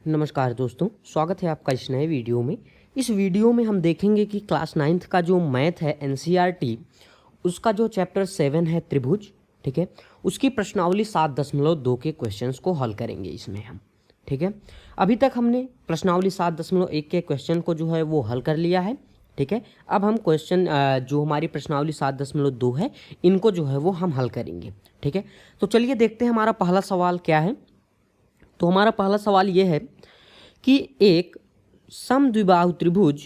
नमस्कार दोस्तों, स्वागत है आपका इस नए वीडियो में। इस वीडियो में हम देखेंगे कि क्लास 9th का जो मैथ है एनसीईआरटी, उसका जो चैप्टर 7 है त्रिभुज, ठीक है, उसकी प्रश्नावली 7.2 के क्वेश्चंस को हल करेंगे इसमें हम। ठीक है, अभी तक हमने प्रश्नावली 7.1 के क्वेश्चन को जो है वो हल कर लिया है। ठीक है, अब हम क्वेश्चन जो हमारी प्रश्नावली 7.2 है इनको जो है वो हम हल करेंगे। ठीक है, तो चलिए देखते हैं हमारा पहला सवाल क्या है। तो हमारा पहला सवाल ये है कि एक समद्विबाहु त्रिभुज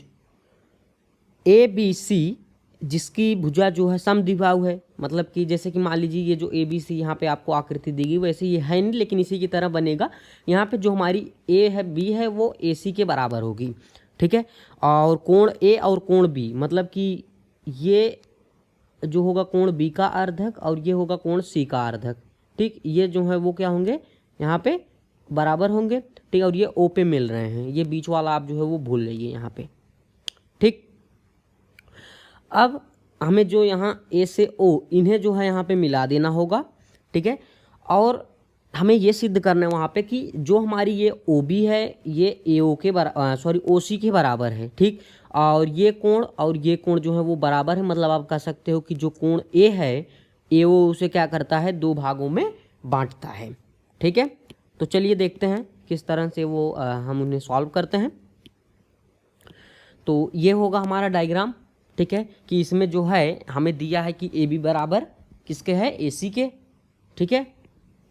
ए बी सी जिसकी भुजा जो है समद्विबाहु है, मतलब कि जैसे कि मान लीजिए ये जो ए बी सी यहाँ पे आपको आकृति देगी वैसे ये है नहीं, लेकिन इसी की तरह बनेगा। यहाँ पे जो हमारी ए है बी है वो ए सी के बराबर होगी। ठीक है, और कोण ए और कोण बी, मतलब कि ये जो होगा कोण बी का अर्धक और ये होगा कोण सी का अर्धक। ठीक, ये जो है वो क्या होंगे, यहाँ पे बराबर होंगे। ठीक, और ये ओ पे मिल रहे हैं, ये बीच वाला आप जो है वो भूल जाइए यहाँ पे। ठीक, अब हमें जो यहाँ ए से ओ इन्हें जो है यहाँ पे मिला देना होगा। ठीक है, और हमें ये सिद्ध करना है वहाँ पे कि जो हमारी ये ओ बी है ये ए ओ के ओ सी के बराबर है। ठीक, और ये कोण जो है वो बराबर है, मतलब आप कह सकते हो कि जो कोण ए है ए ओ उसे क्या करता है, दो भागों में बांटता है। ठीक है, तो चलिए देखते हैं किस तरह से वो हम उन्हें सॉल्व करते हैं। तो ये होगा हमारा डायग्राम। ठीक है, कि इसमें जो है हमें दिया है कि ए बी बराबर किसके है, ए सी के। ठीक है,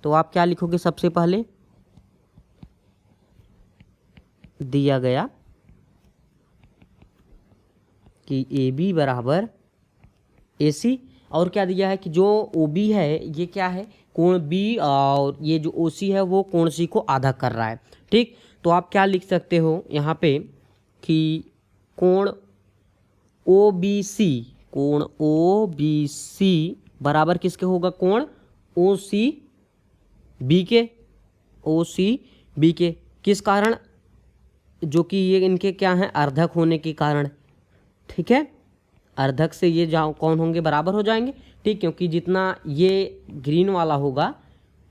तो आप क्या लिखोगे, सबसे पहले दिया गया कि ए बी बराबर ए सी, और क्या दिया है कि जो ओ बी है ये क्या है, कोण बी, और ये जो ओ सी है वो कोण सी को आधा कर रहा है। ठीक, तो आप क्या लिख सकते हो यहाँ पे कि कोण ओ बी सी बराबर किसके होगा, कोण ओ सी बी के। किस कारण, जो कि ये इनके क्या हैं, अर्धक होने के कारण। ठीक है, अर्धक से ये जाओ कौन होंगे, बराबर हो जाएंगे। ठीक, क्योंकि जितना ये ग्रीन वाला होगा,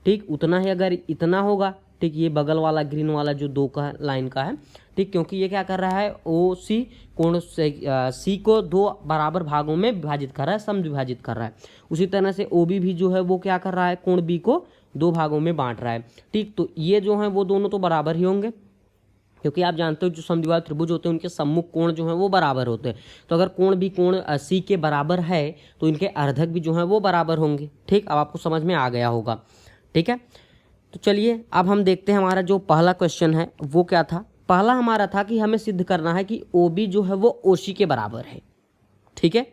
ठीक, उतना ही अगर इतना होगा, ठीक, ये बगल वाला ग्रीन वाला जो दो का लाइन का है, ठीक, क्योंकि ये क्या कर रहा है, ओ सी कोण सी को दो बराबर भागों में विभाजित कर रहा है, समद्विभाजित कर रहा है। उसी तरह से ओ बी भी जो है वो क्या कर रहा है, कोण बी को दो भागों में बांट रहा है। ठीक, तो ये जो है वो दोनों तो बराबर ही होंगे, क्योंकि आप जानते हो जो समद्विबाहु त्रिभुज होते हैं उनके सम्मुख कोण जो है वो बराबर होते हैं। तो अगर कोण भी कोण सी के बराबर है तो इनके अर्धक भी जो है वो बराबर होंगे। ठीक, अब आपको समझ में आ गया होगा। ठीक है, तो चलिए अब हम देखते हैं हमारा जो पहला क्वेश्चन है वो क्या था। पहला हमारा था कि हमें सिद्ध करना है कि ओ बी जो है वो ओ सी के बराबर है। ठीक है,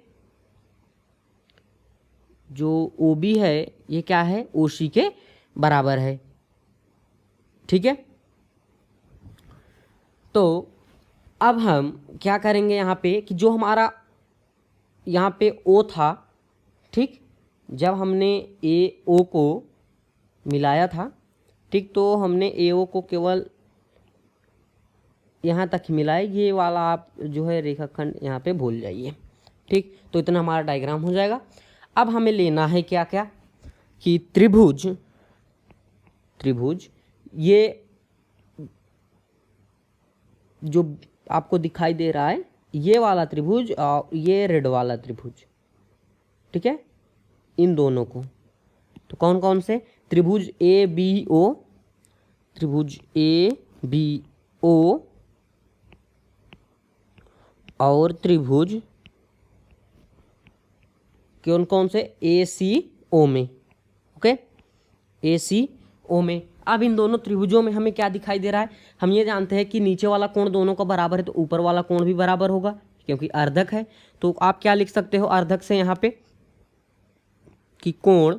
जो ओ बी है ये क्या है, ओ सी के बराबर है। ठीक है, तो अब हम क्या करेंगे यहाँ पे कि जो हमारा यहाँ पे ओ था, ठीक, जब हमने ए ओ को मिलाया था, ठीक, तो हमने ए ओ को केवल यहाँ तक ही मिलाए, ये वाला आप जो है रेखाखंड यहाँ पे भूल जाइए। ठीक, तो इतना हमारा डायग्राम हो जाएगा। अब हमें लेना है क्या क्या कि त्रिभुज ये जो आपको दिखाई दे रहा है ये वाला त्रिभुज और ये रेड वाला त्रिभुज, ठीक है, इन दोनों को, तो कौन कौन से, त्रिभुज ए बी ओ और त्रिभुज कौन कौन से, ए सी ओ में। ओके, ए सी ओ में। अब इन दोनों त्रिभुजों में हमें क्या दिखाई दे रहा है, हम ये जानते हैं कि नीचे वाला कोण दोनों का बराबर है तो ऊपर वाला कोण भी बराबर होगा क्योंकि अर्धक है। तो आप क्या लिख सकते हो अर्धक से यहाँ पे कि कोण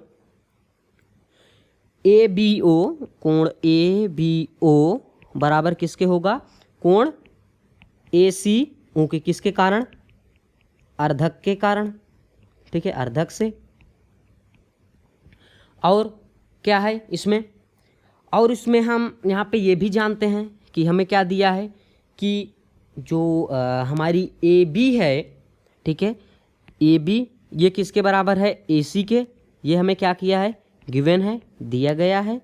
ए बी ओ बराबर किसके होगा, कोण ए सी ओ के, किसके कारण, अर्धक के कारण। ठीक है, अर्धक से। और क्या है इसमें, और इसमें हम यहाँ पे ये भी जानते हैं कि हमें क्या दिया है कि जो हमारी ए बी है, ठीक है, ए बी ये किसके बराबर है, ए सी के। ये हमें क्या किया है, गिवन है, दिया गया है।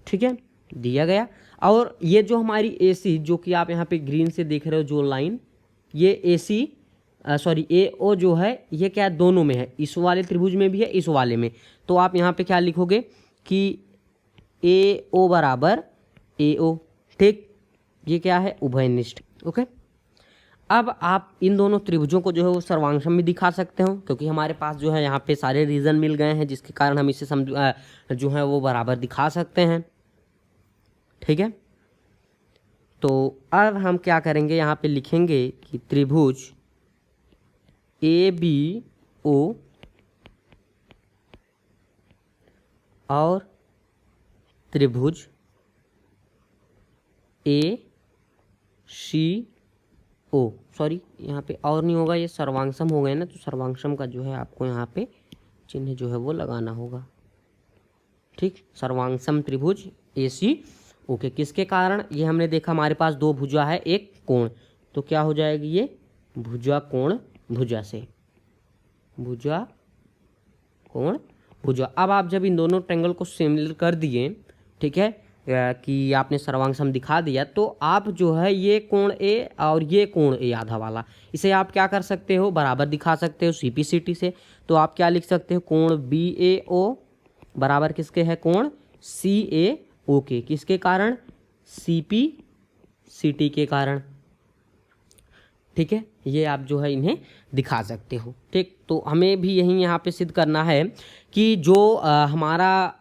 ठीक है, दिया गया। और ये जो हमारी ए सी, जो कि आप यहाँ पे ग्रीन से देख रहे हो जो लाइन, ये ए सी सॉरी ए ओ जो है ये क्या है, दोनों में है, इस वाले त्रिभुज में भी है, इस वाले में। तो आप यहाँ पे क्या लिखोगे कि ए ओ बराबर ए ओ, ठीक, ये क्या है, उभयनिष्ठ। ओके, अब आप इन दोनों त्रिभुजों को जो है वो सर्वांगसम भी दिखा सकते हो, क्योंकि हमारे पास जो है यहाँ पे सारे रीजन मिल गए हैं, जिसके कारण हम इसे जो है वो बराबर दिखा सकते हैं। ठीक है, तो अब हम क्या करेंगे, यहाँ पे लिखेंगे कि त्रिभुज ए बी ओ और त्रिभुज ए सी ओ, सॉरी यहाँ पे और नहीं होगा, ये सर्वांगसम हो गए ना, तो सर्वांगसम का जो है आपको यहाँ पे चिन्ह जो है वो लगाना होगा। ठीक, सर्वांगसम त्रिभुज ए सी ओ के किसके कारण, ये हमने देखा हमारे पास दो भुजा है, एक कोण, तो क्या हो जाएगी ये भुजा कोण भुजा से, भुजा कोण भुजा। अब आप जब इन दोनों ट्रायंगल को सिमिलर कर दिए, ठीक है, कि आपने सर्वांगसम दिखा दिया, तो आप जो है ये कोण ए और ये कोण ए आधा वाला, इसे आप क्या कर सकते हो, बराबर दिखा सकते हो सीपीसीटी से। तो आप क्या लिख सकते हो, कोण बी ए ओ बराबर किसके है, कोण सी ए ओ के, किसके कारण, सीपी सीटी के कारण। ठीक है, ये आप जो है इन्हें दिखा सकते हो। ठीक, तो हमें भी यही यहाँ पे सिद्ध करना है कि जो हमारा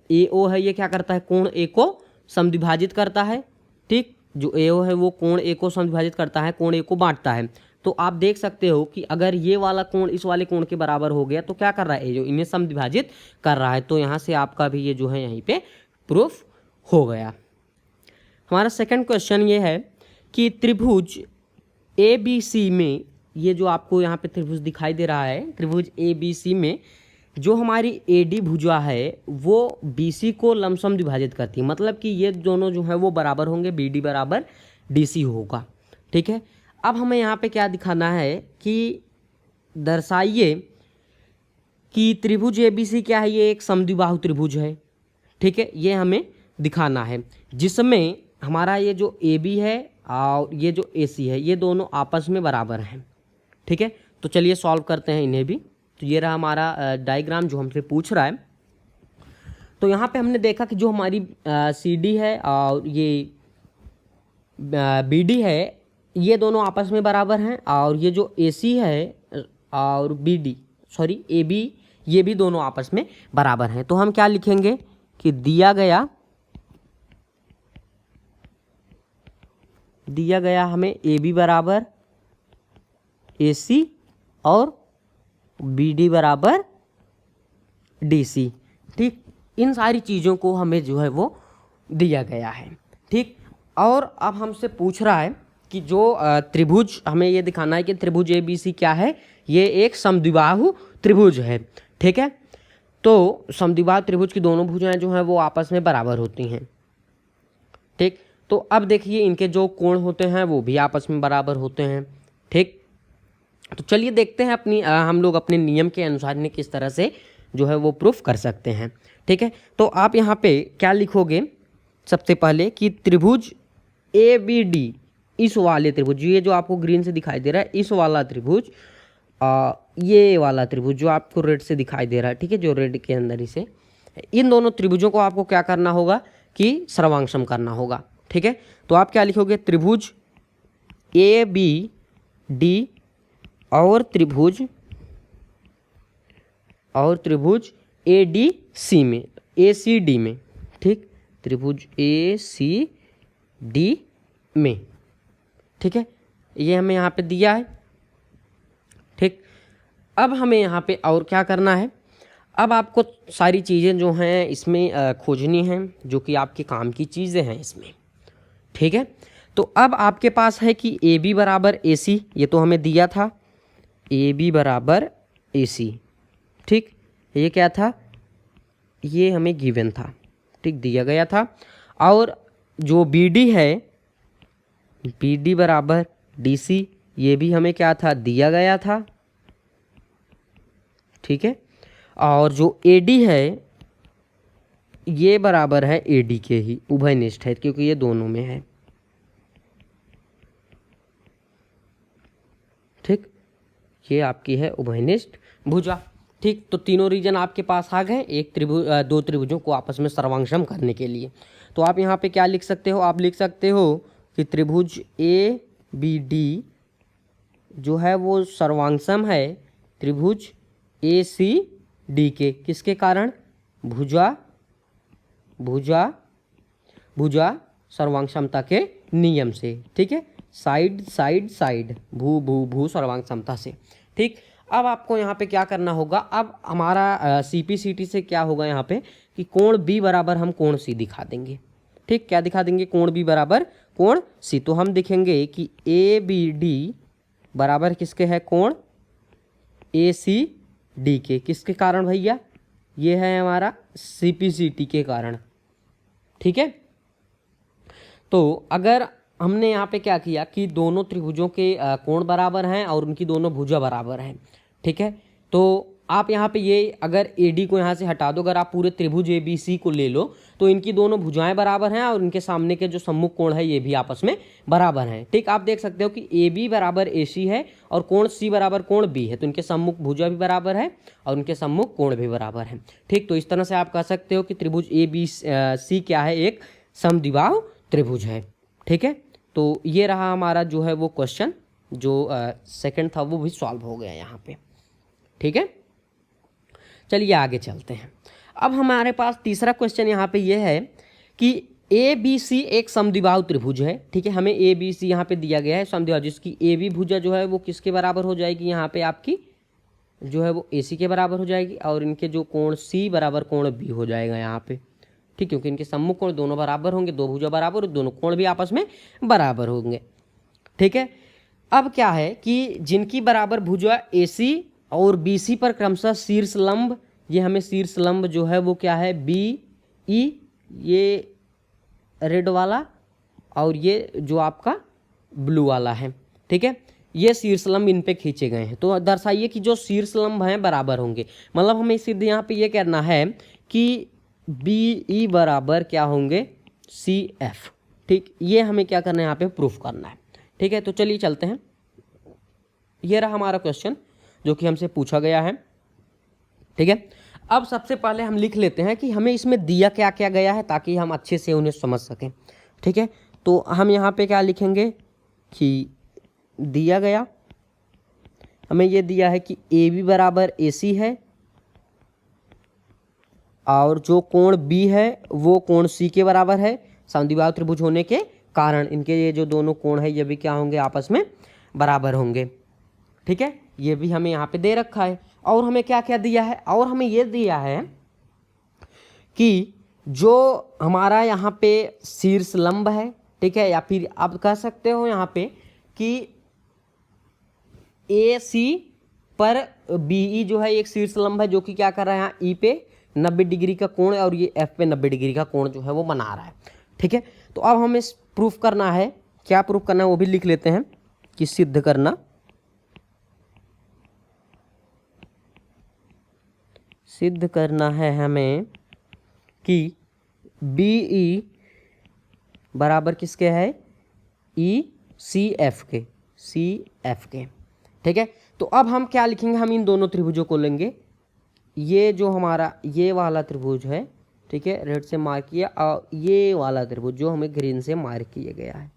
ए ओ है ये क्या करता है, कोण ए को समद्विभाजित करता है। ठीक, जो ए ओ है वो कोण ए को समद्विभाजित करता है, कोण ए को बांटता है। तो आप देख सकते हो कि अगर ये वाला कोण इस वाले कोण के बराबर हो गया, तो क्या कर रहा है, ये जो इन्हें समद्विभाजित कर रहा है। तो यहाँ से आपका भी ये जो है यहीं पे प्रूफ हो गया। हमारा सेकंड क्वेश्चन ये है कि त्रिभुज ए बी सी में, ये जो आपको यहाँ पे त्रिभुज दिखाई दे रहा है, त्रिभुज ए बी सी में जो हमारी ए डी भुजा है वो बी सी को लमसम विभाजित करती है, मतलब कि ये दोनों जो है वो बराबर होंगे, बी डी बराबर डी सी होगा। ठीक है, अब हमें यहाँ पे क्या दिखाना है कि दर्शाइए कि त्रिभुज ए बी सी क्या है, ये एक समद्विबाहु त्रिभुज है। ठीक है, ये हमें दिखाना है, जिसमें हमारा ये जो ए बी है और ये जो ए सी है ये दोनों आपस में बराबर हैं। ठीक है, तो चलिए सॉल्व करते हैं इन्हें भी। तो ये रहा हमारा डायग्राम जो हमसे पूछ रहा है। तो यहाँ पे हमने देखा कि जो हमारी सी डी है और ये बी डी है ये दोनों आपस में बराबर हैं, और ये जो ए सी है और B D sorry A B ये भी दोनों आपस में बराबर हैं। तो हम क्या लिखेंगे कि दिया गया हमें ए बी बराबर ए सी और बी डी बराबर डी सी। ठीक, इन सारी चीज़ों को हमें जो है वो दिया गया है। ठीक, और अब हमसे पूछ रहा है कि जो त्रिभुज, हमें ये दिखाना है कि त्रिभुज ए बी सी क्या है, ये एक समद्विबाहु त्रिभुज है। ठीक है, तो समद्विबाहु त्रिभुज की दोनों भुजाएं जो हैं वो आपस में बराबर होती हैं। ठीक, तो अब देखिए इनके जो कोण होते हैं वो भी आपस में बराबर होते हैं। ठीक, तो चलिए देखते हैं हम लोग अपने नियम के अनुसार इन्हें किस तरह से जो है वो प्रूफ कर सकते हैं। ठीक है, तो आप यहाँ पे क्या लिखोगे, सबसे पहले कि त्रिभुज ए बी डी, इस वाले त्रिभुज, ये जो आपको ग्रीन से दिखाई दे रहा है इस वाला त्रिभुज, ये वाला त्रिभुज जो आपको रेड से दिखाई दे रहा है, ठीक है, जो रेड के अंदर इसे, इन दोनों त्रिभुजों को आपको क्या करना होगा कि सर्वांगसम करना होगा। ठीक है, तो आप क्या लिखोगे, त्रिभुज ए बी डी और त्रिभुज ए डी सी में, ए सी डी में। ठीक, त्रिभुज ए सी डी में। ठीक है, ये हमें यहाँ पे दिया है। ठीक, अब हमें यहाँ पे और क्या करना है, अब आपको सारी चीज़ें जो हैं इसमें खोजनी हैं, जो कि आपके काम की चीज़ें हैं इसमें। ठीक है, तो अब आपके पास है कि ए बी बराबर ए सी, ये तो हमें दिया था, ए बी बराबर ए सी। ठीक, ये क्या था, ये हमें गिवन था। ठीक, दिया गया था। और जो बी डी है, बी डी बराबर डी सी, ये भी हमें क्या था, दिया गया था। ठीक है, और जो ए डी है ये बराबर है AD के ही, उभयनिष्ठ है क्योंकि ये दोनों में है। ठीक, ये आपकी है उभयनिष्ठ भुजा। ठीक, तो तीनों रीजन आपके पास आ गए एक दो त्रिभुजों को आपस में सर्वांगसम करने के लिए। तो आप यहाँ पे क्या लिख सकते हो, आप लिख सकते हो कि त्रिभुज ABD जो है वो सर्वांगसम है त्रिभुज ACD के। किसके कारण? भुजा भुजा भुजा सर्वांग समता के नियम से। ठीक है, साइड साइड साइड, भू भू भू सर्वांग समता से। ठीक, अब आपको यहाँ पे क्या करना होगा, अब हमारा CPCT से क्या होगा यहाँ पे कि कोण B बराबर हम कोण C दिखा देंगे। ठीक, क्या दिखा देंगे? कोण B बराबर कोण C। तो हम दिखेंगे कि ABD बराबर किसके है? कोण ACD के। किसके कारण भैया? ये है हमारा CPCT के कारण। ठीक है, तो अगर हमने यहाँ पे क्या किया कि दोनों त्रिभुजों के कोण बराबर हैं और उनकी दोनों भुजा बराबर हैं। ठीक है, तो आप यहाँ पे ये अगर AD को यहाँ से हटा दो, अगर आप पूरे त्रिभुज ABC को ले लो तो इनकी दोनों भुजाएं बराबर हैं और इनके सामने के जो सम्मुख कोण है ये भी आपस में बराबर हैं। ठीक, आप देख सकते हो कि AB बराबर AC है और कोण C बराबर कोण B है, तो इनके सम्मुख भुजा भी बराबर है और उनके सम्मुख कोण भी बराबर है। ठीक, तो इस तरह से आप कह सकते हो कि त्रिभुज ABC क्या है? एक समद्विबाहु त्रिभुज है। ठीक है, तो ये रहा हमारा जो है वो क्वेश्चन जो सेकंड था वो भी सॉल्व हो गया यहाँ पे। ठीक है, चलिए आगे चलते हैं। अब हमारे पास तीसरा क्वेश्चन यहाँ पे ये है कि ABC एक समद्विबाहु त्रिभुज है। ठीक है, हमें ABC यहाँ पे दिया गया है समद्विबाहु, जिसकी AB भुजा जो है वो किसके बराबर हो जाएगी? यहाँ पे आपकी जो है वो AC के बराबर हो जाएगी और इनके जो कोण C बराबर कोण B हो जाएगा यहाँ पे। ठीक, क्योंकि इनके सम्मुख कोण दोनों बराबर होंगे, दो भुजा बराबर और दोनों कोण भी आपस में बराबर होंगे। ठीक है, अब क्या है कि जिनकी बराबर भुजा AC और BC पर क्रमशः शीर्ष लंब, ये हमें शीर्ष लंब जो है वो क्या है? BE, ये रेड वाला और ये जो आपका ब्लू वाला है। ठीक है, ये शीर्ष लंब इन पे खींचे गए हैं, तो दर्शाइए कि जो शीर्ष लंब हैं बराबर होंगे। मतलब हमें सिद्ध यहाँ पे ये कहना है कि BE बराबर क्या होंगे? CF। ठीक, ये हमें क्या करना है? यहाँ पे प्रूफ करना है। ठीक है, तो चलिए चलते हैं। ये रहा हमारा क्वेश्चन जो कि हमसे पूछा गया है। ठीक है, अब सबसे पहले हम लिख लेते हैं कि हमें इसमें दिया क्या क्या गया है ताकि हम अच्छे से उन्हें समझ सकें। ठीक है, तो हम यहाँ पे क्या लिखेंगे कि दिया गया, हमें ये दिया है कि AB बराबर AC है और जो कोण B है वो कोण C के बराबर है। समद्विबाहु त्रिभुज होने के कारण इनके ये जो दोनों कोण है ये भी क्या होंगे? आपस में बराबर होंगे। ठीक है, ये भी हमें यहाँ पे दे रखा है। और हमें क्या क्या दिया है? और हमें ये दिया है कि जो हमारा यहाँ पे शीर्ष लंब है, ठीक है, या फिर आप कह सकते हो यहाँ पे कि AC पर BE जो है एक शीर्ष लंब है जो कि क्या कर रहा है? यहाँ E पे 90 डिग्री का कोण और ये F पे 90 डिग्री का कोण जो है वो बना रहा है। ठीक है, तो अब हमें प्रूफ करना है। क्या प्रूफ करना है वो भी लिख लेते हैं कि सिद्ध करना, सिद्ध करना है हमें कि BE बराबर किसके है? CF के, CF के। ठीक है, तो अब हम क्या लिखेंगे? हम इन दोनों त्रिभुजों को लेंगे। ये जो हमारा ये वाला त्रिभुज है, ठीक है, रेड से मार्क किया, और ये वाला त्रिभुज जो हमें ग्रीन से मार्क किया गया है।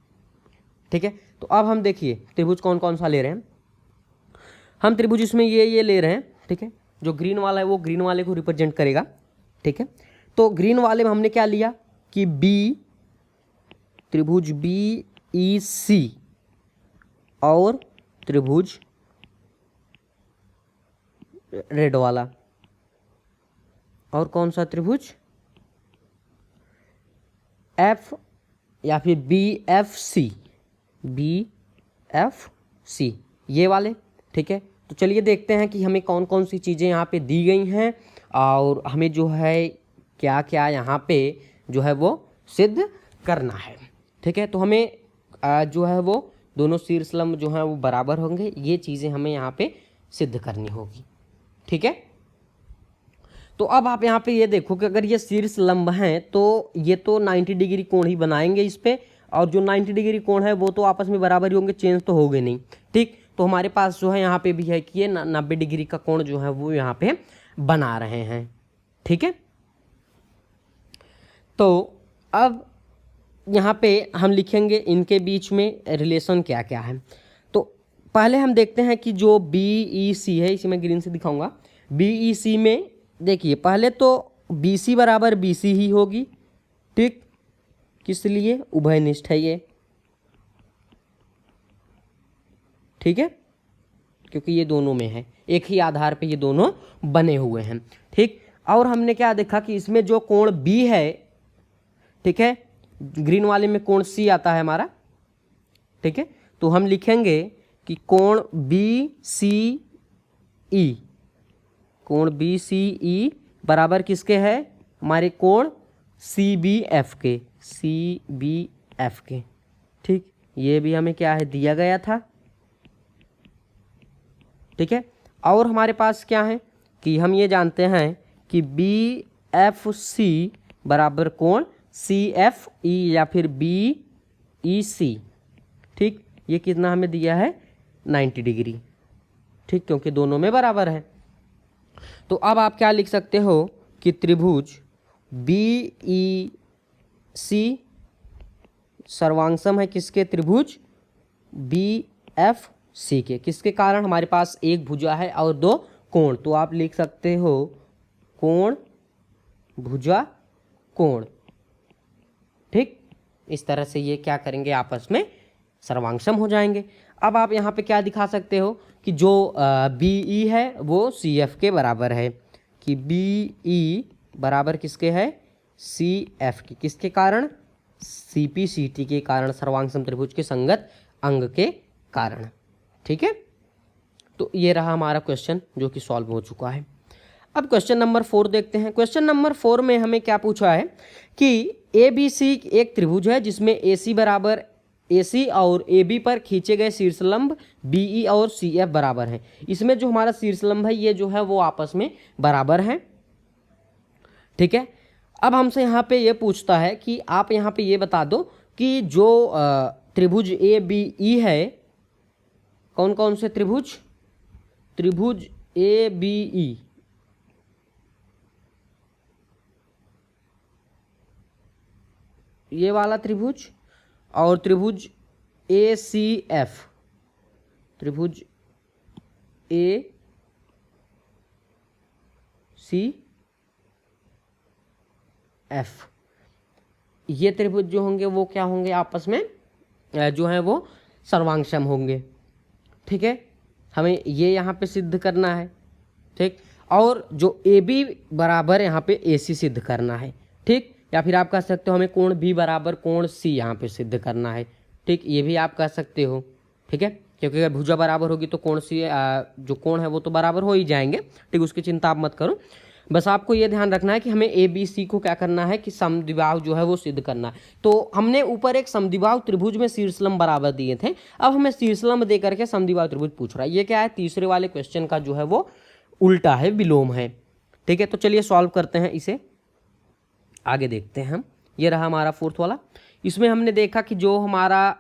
ठीक है, तो अब हम देखिए त्रिभुज कौन कौन सा ले रहे हैं। हम त्रिभुज इसमें ये ले रहे हैं। ठीक है, जो ग्रीन वाला है वो ग्रीन वाले को रिप्रेजेंट करेगा। ठीक है, तो ग्रीन वाले में हमने क्या लिया कि त्रिभुज BEC और त्रिभुज रेड वाला, और कौन सा त्रिभुज? F या फिर BFC, ये वाले। ठीक है, तो चलिए देखते हैं कि हमें कौन कौन सी चीज़ें यहाँ पे दी गई हैं और हमें जो है क्या क्या यहाँ पे जो है वो सिद्ध करना है। ठीक है, तो हमें जो है वो दोनों शीर्ष लंब जो हैं वो बराबर होंगे, ये चीज़ें हमें यहाँ पे सिद्ध करनी होगी। ठीक है, तो अब आप यहाँ पे ये देखो कि अगर ये शीर्ष लंब हैं तो ये तो 90 डिग्री कोण ही बनाएंगे इस पे, और जो 90 डिग्री कोण है वो तो आपस में बराबर ही होंगे, चेंज तो होंगे नहीं। ठीक, तो हमारे पास जो है यहाँ पे भी है कि ये 90 डिग्री का कोण जो है वो यहाँ पे बना रहे हैं। ठीक है, तो अब यहाँ पे हम लिखेंगे इनके बीच में रिलेशन क्या क्या है। तो पहले हम देखते हैं कि जो BEC है, इसे मैं ग्रीन से दिखाऊंगा। BEC में देखिए पहले तो BC बराबर BC ही होगी। ठीक, किस लिए? उभयनिष्ठ है ये। ठीक है, क्योंकि ये दोनों में है, एक ही आधार पे ये दोनों बने हुए हैं। ठीक, और हमने क्या देखा कि इसमें जो कोण B है, ठीक है, ग्रीन वाले में कोण C आता है हमारा। ठीक है, तो हम लिखेंगे कि कोण BCE, कोण BCE बराबर किसके है? हमारे कोण CBF के, CBF के। ठीक, ये भी हमें क्या है? दिया गया था। ठीक है, और हमारे पास क्या है कि हम ये जानते हैं कि BFC बराबर कोण CFE या फिर BEC। ठीक, ये कितना हमें दिया है? 90 डिग्री। ठीक, क्योंकि दोनों में बराबर है। तो अब आप क्या लिख सकते हो कि त्रिभुज BEC सर्वांगसम है किसके? त्रिभुज BFC के। किसके कारण? हमारे पास एक भुजा है और दो कोण, तो आप लिख सकते हो कोण भुजा कोण। ठीक, इस तरह से ये क्या करेंगे? आपस में सर्वांगसम हो जाएंगे। अब आप यहाँ पे क्या दिखा सकते हो कि जो BE है वो CF के बराबर है, कि BE बराबर किसके है? CF की। किसके कारण? CPCT के कारण, सर्वांगसम त्रिभुज के संगत अंग के कारण। ठीक है, तो ये रहा हमारा क्वेश्चन जो कि सॉल्व हो चुका है। अब क्वेश्चन नंबर 4 देखते हैं। क्वेश्चन नंबर 4 में हमें क्या पूछा है कि ABC एक त्रिभुज है जिसमें AC बराबर AC और AB पर खींचे गए शीर्षलंब BE और CF बराबर हैं। इसमें जो हमारा शीर्षलंब है ये जो है वो आपस में बराबर है। ठीक है, अब हमसे यहाँ पे ये पूछता है कि आप यहाँ पे ये बता दो कि जो त्रिभुज ABE है, कौन कौन से त्रिभुज? त्रिभुज ABE, ये वाला त्रिभुज, और त्रिभुज ACF, त्रिभुज ACF, ये त्रिभुज जो होंगे वो क्या होंगे? आपस में जो है वो सर्वांगसम होंगे। ठीक है, हमें ये यहाँ पे सिद्ध करना है। ठीक, और जो AB बराबर यहाँ पे AC सिद्ध करना है। ठीक, या फिर आप कह सकते हो हमें कोण B बराबर कोण C यहाँ पे सिद्ध करना है। ठीक, ये भी आप कह सकते हो। ठीक है, क्योंकि अगर भुजा बराबर होगी तो कोण C जो कोण है वो तो बराबर हो ही जाएंगे। ठीक, उसकी चिंता आप मत करो, बस आपको ये ध्यान रखना है कि हमें ABC को क्या करना है कि समद्विबाहु जो है वो सिद्ध करना है। तो हमने ऊपर एक समद्विबाहु त्रिभुज में शीर्षलंब बराबर दिए थे, अब हमें शीर्षलंब दे करके समद्विबाहु त्रिभुज पूछ रहा है। ये क्या है? तीसरे वाले क्वेश्चन का जो है वो उल्टा है, विलोम है। ठीक है, तो चलिए सॉल्व करते हैं इसे, आगे देखते हैं हम। ये रहा हमारा 4th वाला। इसमें हमने देखा कि जो हमारा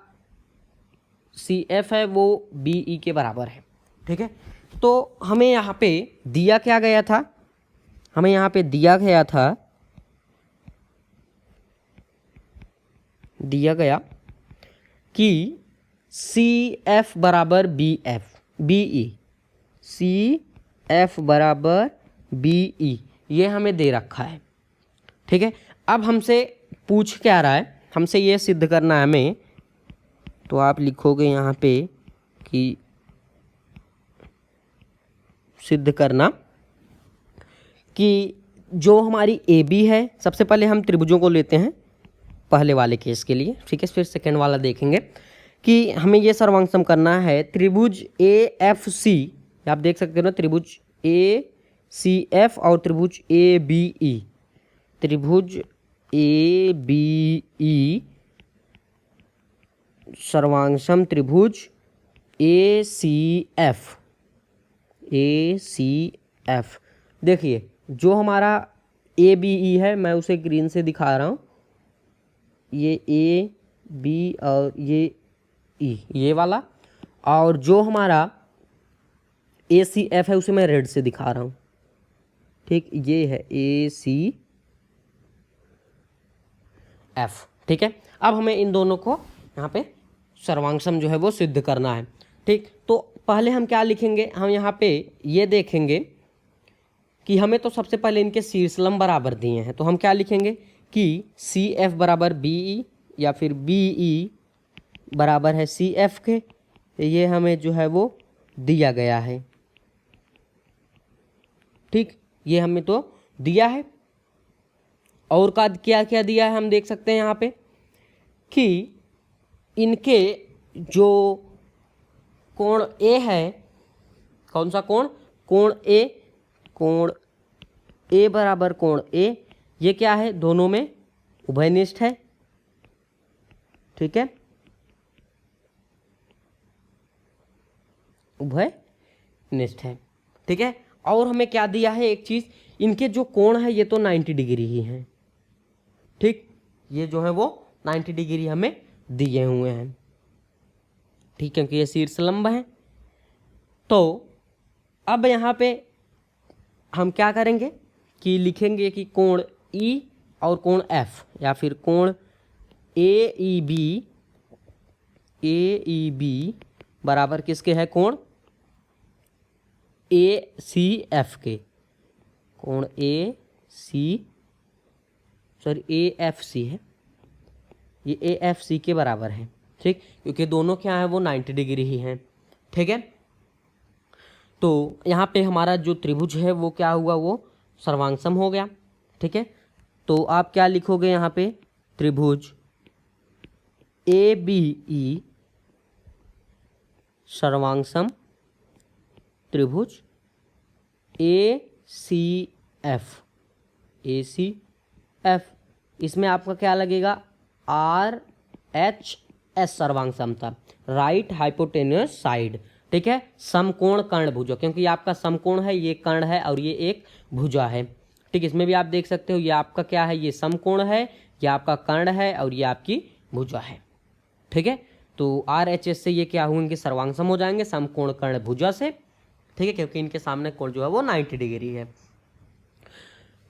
CF है वो BE के बराबर है। ठीक है, तो हमें यहाँ पे दिया क्या गया था? हमें यहाँ पे दिया गया कि CF बराबर BE, CF बराबर BE, ये हमें दे रखा है। ठीक है, अब हमसे पूछ क्या रहा है? हमसे ये सिद्ध करना है हमें, तो आप लिखोगे यहाँ पे कि सिद्ध करना कि जो हमारी AB है, सबसे पहले हम त्रिभुजों को लेते हैं पहले वाले केस के लिए। ठीक है, फिर सेकेंड वाला देखेंगे कि हमें ये सर्वांगसम करना है। त्रिभुज AFC, आप देख सकते हो ना, त्रिभुज ACF और त्रिभुज ABE, त्रिभुज ABE सर्वांगसम त्रिभुज ACF। देखिए जो हमारा ए बी ई है, मैं उसे ग्रीन से दिखा रहा हूँ, ये ए बी और ये ई, ये वाला, और जो हमारा ए सी एफ है उसे मैं रेड से दिखा रहा हूँ, ठीक, ये है ए सी एफ, ठीक है। अब हमें इन दोनों को यहाँ पे सर्वांग जो है वो सिद्ध करना है, ठीक। तो पहले हम क्या लिखेंगे, हम यहाँ पे ये देखेंगे कि हमें तो सबसे पहले इनके शीर्षलंब बराबर दिए हैं, तो हम क्या लिखेंगे कि सी एफ बराबर बी ई या फिर बी ई बराबर है सी एफ के, ये हमें जो है वो दिया गया है, ठीक, ये हमें तो दिया है। और का क्या क्या दिया है हम देख सकते हैं यहाँ पे कि इनके जो कोण ए है, कौन सा कोण, कोण ए बराबर कोण ए, ये क्या है, दोनों में उभयनिष्ठ है, ठीक है, उभयनिष्ठ है, ठीक है। और हमें क्या दिया है एक चीज, इनके जो कोण है ये तो 90 डिग्री ही हैं, ठीक, ये जो है वो 90 डिग्री हमें दिए हुए हैं, ठीक, क्योंकि ये शीर्षलंब है। तो अब यहाँ पे हम क्या करेंगे कि लिखेंगे कि कोण ई और कोण एफ या फिर कोण ए ई बी बराबर किसके है, कोण ए सी एफ के, कोण ए एफ सी है, ये ए एफ सी के बराबर है, ठीक, क्योंकि दोनों क्या है वो 90 डिग्री ही हैं, ठीक है। तो यहाँ पे हमारा जो त्रिभुज है वो क्या हुआ, वो सर्वांग हो गया, ठीक है। तो आप क्या लिखोगे यहाँ पे, त्रिभुज ए बी ई सर्वांग त्रिभुज ए सी एफ, इसमें आपका क्या लगेगा, आर एच एस सर्वांग समता, राइट हाइपोटेन्यूस साइड, ठीक है, समकोण कर्ण भुजा, क्योंकि ये आपका समकोण है, ये कर्ण है और ये एक भुजा है, ठीक, इसमें भी आप देख सकते हो ये आपका क्या है, ये समकोण है, ये आपका कर्ण है और ये आपकी भुजा है, ठीक है। तो आर एच एस से ये क्या होंगे, सर्वांग सम हो जाएंगे समकोण कर्ण भुजा से, ठीक है, क्योंकि इनके सामने कोण जो है वो 90 डिग्री है।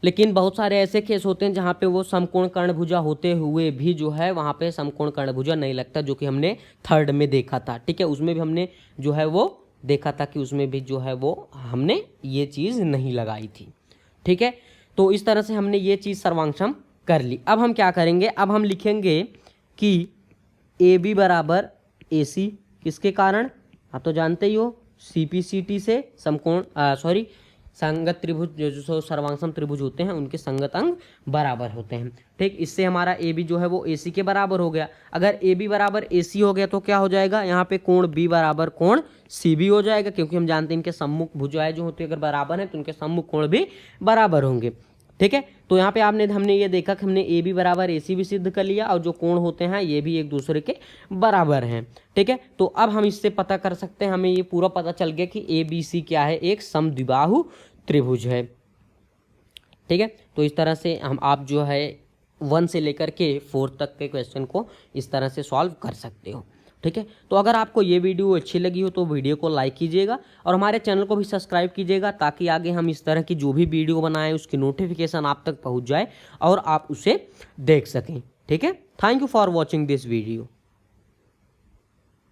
लेकिन बहुत सारे ऐसे केस होते हैं जहाँ पे वो समकोण कर्ण भुजा होते हुए भी जो है वहाँ पे समकोण कर्ण भुजा नहीं लगता, जो कि हमने थर्ड में देखा था, ठीक है, उसमें भी हमने जो है वो देखा था कि उसमें भी जो है वो हमने ये चीज़ नहीं लगाई थी, ठीक है। तो इस तरह से हमने ये चीज़ सर्वांग कर ली। अब हम क्या करेंगे, अब हम लिखेंगे कि ए बी बराबर ए सी, किसके कारण, आप तो जानते ही हो, सी पी सी टी से समकोण संगत त्रिभुज जो सर्वांग त्रिभुज होते हैं उनके संगत अंग बराबर होते हैं, ठीक। इससे हमारा ए बी जो है वो ए सी के बराबर हो गया। अगर ए बी बराबर ए सी हो गया तो क्या हो जाएगा, यहाँ पे कोण बी बराबर कोण सी बी हो जाएगा, क्योंकि हम जानते हैं इनके सम्मुख भुजाएं जो होती है अगर बराबर है तो उनके सम्मुख कोण भी बराबर होंगे, ठीक है। तो यहाँ पे हमने ये देखा कि हमने ए बी बराबर ए सी भी सिद्ध कर लिया और जो कोण होते हैं ये भी एक दूसरे के बराबर हैं, ठीक है। तो अब हम इससे पता कर सकते हैं, हमें ये पूरा पता चल गया कि ए बी सी क्या है, एक समद्विबाहु त्रिभुज है, ठीक है। तो इस तरह से आप जो है 1 से लेकर के 4 तक के क्वेश्चन को इस तरह से सॉल्व कर सकते हो, ठीक है। तो अगर आपको ये वीडियो अच्छी लगी हो तो वीडियो को लाइक कीजिएगा और हमारे चैनल को भी सब्सक्राइब कीजिएगा, ताकि आगे हम इस तरह की जो भी वीडियो बनाएं उसकी नोटिफिकेशन आप तक पहुंच जाए और आप उसे देख सकें, ठीक है। Thank you for watching this video.